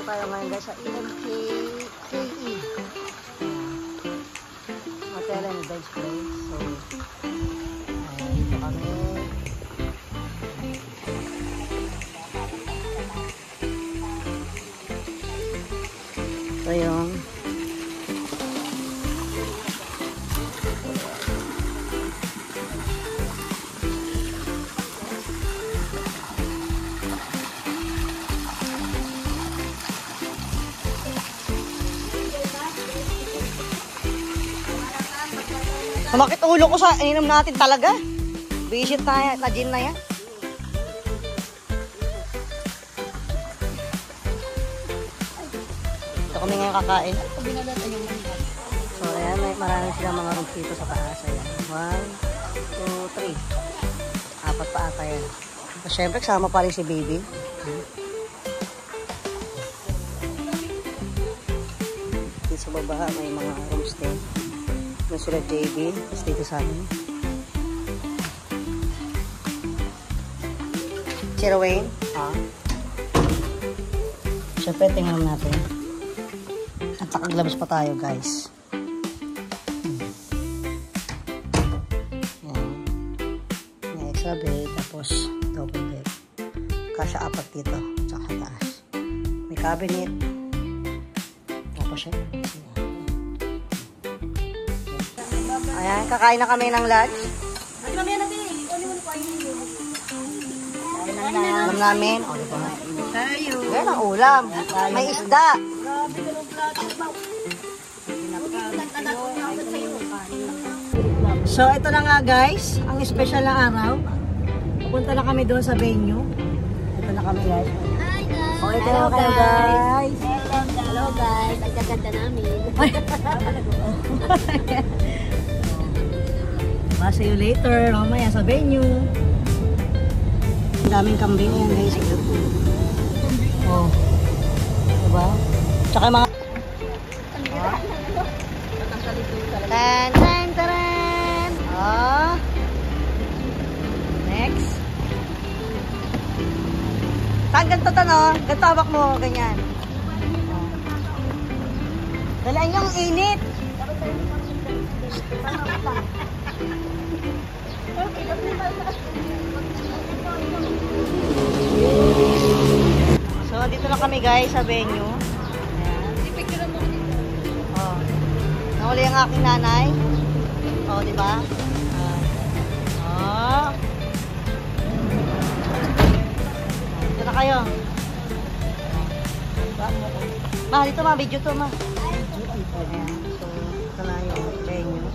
tayo ngayon guys sa EMKKE Hotel and Veg Place. So, dito kami. So, yung sumakit ulo ko sa ininom natin talaga. Visit na yan, na gin na yan. Ito kami ngayon kakain. So ayan, may marami silang mga rooms dito sa taas. Ayan. 1, 2, 3. 4 pa ata yan. So, syempre kasama pa rin si baby. Dito sa baba may mga rooms din. Doon sila JB, tapos dito sa amin. Sir Wayne? Siyempre, tingnan natin. At nakaglabas pa tayo, guys. Yan. May extra bed, tapos double bed. Kasya apat dito, tsaka sa taas. May cabinet. Tapos siya. Ayan, kakain na kami ng lunch. Kain na namin. O, diba? Ayan ang ulam. May isda. So, ito na nga guys. Ang special na araw. Pupunta na kami doon sa venue. Ito na kami guys. Hi guys! O, ito na kayo guys. Hello guys! Ang gaganda namin. See you later, mamaya sa venue. Ang daming kambing yan guys. Oh. Diba? Tsaka mga tan tan taran. Oh. Next. Saan ganito tanong? Ganito hawak mo, ganyan. Oh. Dalaan yung init. So, dito na kami guys sa venue. Ayan. Oh. Nakuli ang aking nanay. Oh, di ba? Oh. Dito na kayo. Ma, dito ma, video to ma. Ayan. So, ito na yung venue.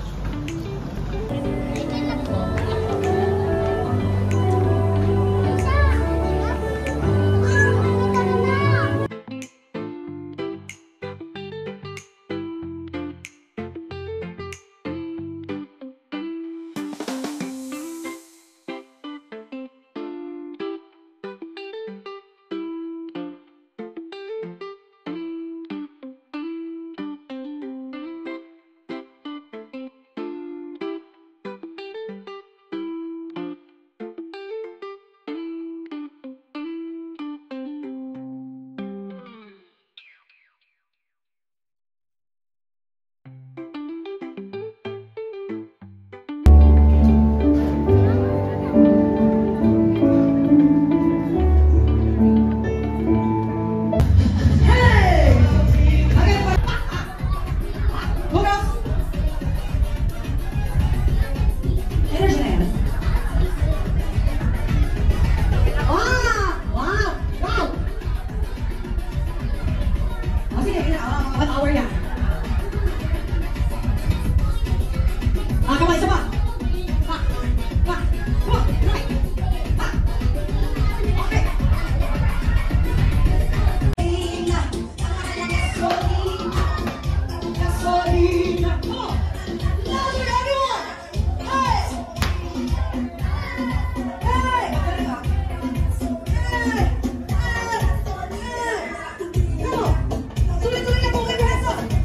Tuloy-tuloy na po kayo, Hasan!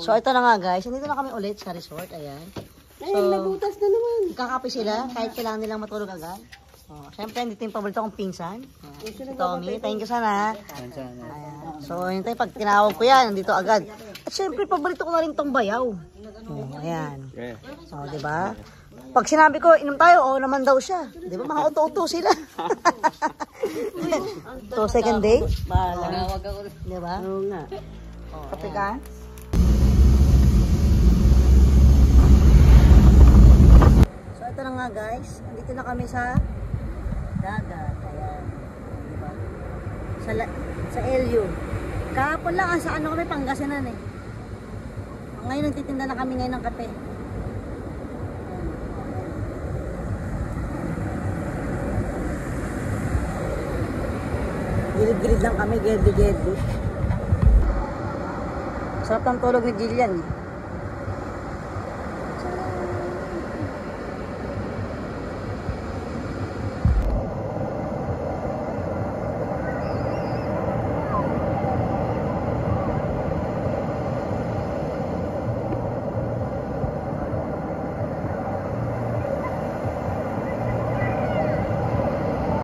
So, ito na nga guys. Nandito na kami ulit sa resort. Ayan. Ayun, nabutas na naman. Kakape sila kahit kailangan nilang matulog agad. Oh, syempre, dito yung paborito kong pinsan. Si Tommy, thank you sana. Ayan. So, yun tayo, pag tinawag ko yan, nandito agad. At syempre, paborito ko na rin tong bayaw. Oh, ayan. So, di ba? Pag sinabi ko, inom tayo, oo naman daw siya. Di ba? Mga auto-auto sila. So, second day. Bahala. Di ba? Oo nga. Kape ka? So, ito na nga guys. Andito na kami sa dagat. Ayan. Diba? Sa LU. Kahapon lang, sa ano kami, Pangasinan eh. Ngayon, nagtitinda na kami ngayon ng kape. Gilid-gilid lang kami, gilid-gilid. Sarap ng tulog ni Jillian eh.